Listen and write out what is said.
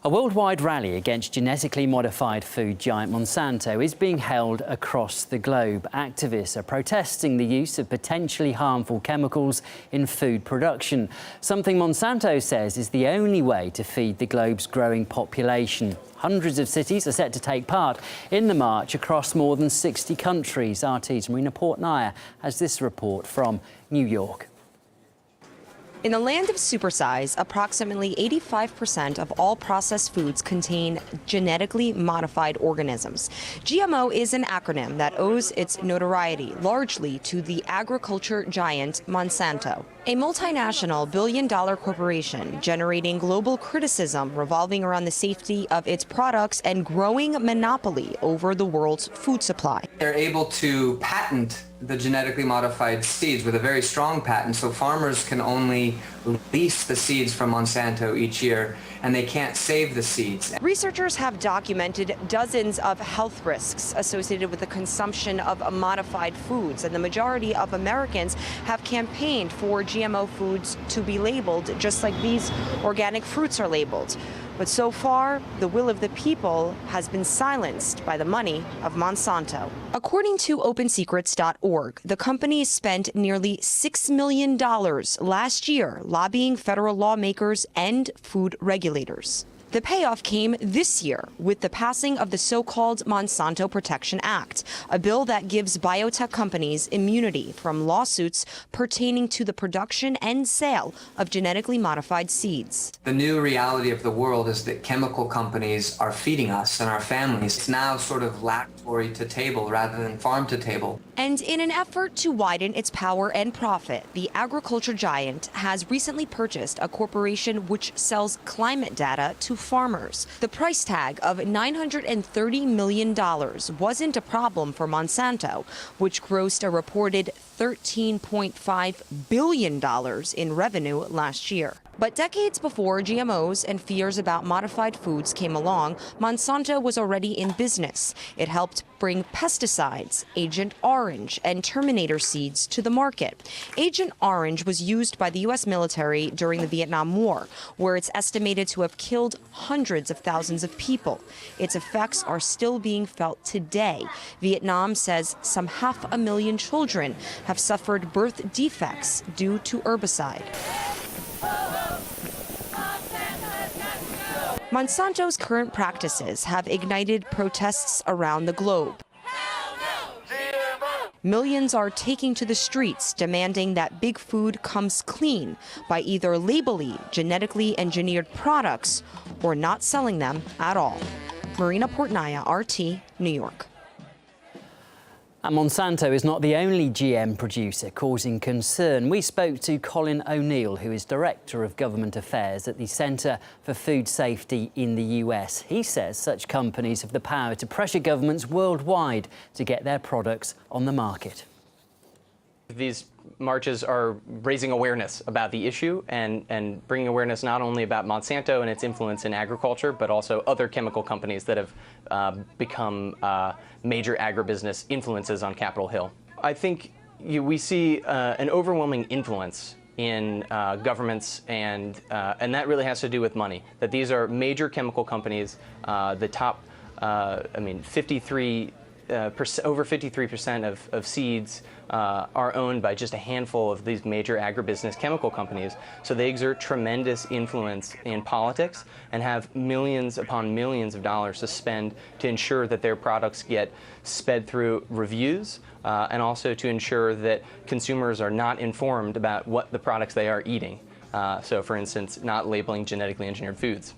A worldwide rally against genetically modified food giant Monsanto is being held across the globe. Activists are protesting the use of potentially harmful chemicals in food production, something Monsanto says is the only way to feed the globe's growing population. Hundreds of cities are set to take part in the march across more than 60 countries. RT's Marina Portnaya has this report from New York. In the land of supersize, approximately 85% of all processed foods contain genetically modified organisms. GMO is an acronym that owes its notoriety largely to the agriculture giant Monsanto, a multinational billion-dollar corporation generating global criticism revolving around the safety of its products and growing monopoly over the world's food supply. They're able to patent the genetically modified seeds with a very strong patent, so farmers can only lease the seeds from Monsanto each year, and they can't save the seeds. Researchers have documented dozens of health risks associated with the consumption of modified foods, and the majority of Americans have campaigned for GMO foods to be labeled just like these organic fruits are labeled. But so far, the will of the people has been silenced by the money of Monsanto. According to OpenSecrets.org, the company spent nearly $6 million last year lobbying federal lawmakers and food regulators. The payoff came this year with the passing of the so-called Monsanto Protection Act, a bill that gives biotech companies immunity from lawsuits pertaining to the production and sale of genetically modified seeds. The new reality of the world is that chemical companies are feeding us and our families. It's now sort of laboratory to table rather than farm to table. And in an effort to widen its power and profit, the agriculture giant has recently purchased a corporation which sells climate data to farmers. The price tag of $930 million wasn't a problem for Monsanto, which grossed a reported $13.5 billion in revenue last year. But decades before GMOs and fears about modified foods came along, Monsanto was already in business. It helped bring pesticides, Agent Orange, and Terminator seeds to the market. Agent Orange was used by the U.S. military during the Vietnam War, where it's estimated to have killed hundreds of thousands of people. Its effects are still being felt today. Vietnam says some 500,000 children have suffered birth defects due to herbicide. Monsanto's current practices have ignited protests around the globe. Millions are taking to the streets demanding that big food comes clean by either labeling genetically engineered products or not selling them at all. Marina Portnaya, RT, New York. And Monsanto is not the only GM producer causing concern. We spoke to Colin O'Neill, who is Director of Government Affairs at the Centre for Food Safety in the US. He says such companies have the power to pressure governments worldwide to get their products on the market. These marches are raising awareness about the issue and bringing awareness not only about Monsanto and its influence in agriculture, but also other chemical companies that have become major agribusiness influences on Capitol Hill. I think we see an overwhelming influence in governments, and that really has to do with money. That these are major chemical companies, the top, over 53% of seeds are owned by just a handful of these major agribusiness chemical companies. So they exert tremendous influence in politics and have millions upon millions of dollars to spend to ensure that their products get sped through reviews and also to ensure that consumers are not informed about what the products they are eating. So for instance, not labeling genetically engineered foods.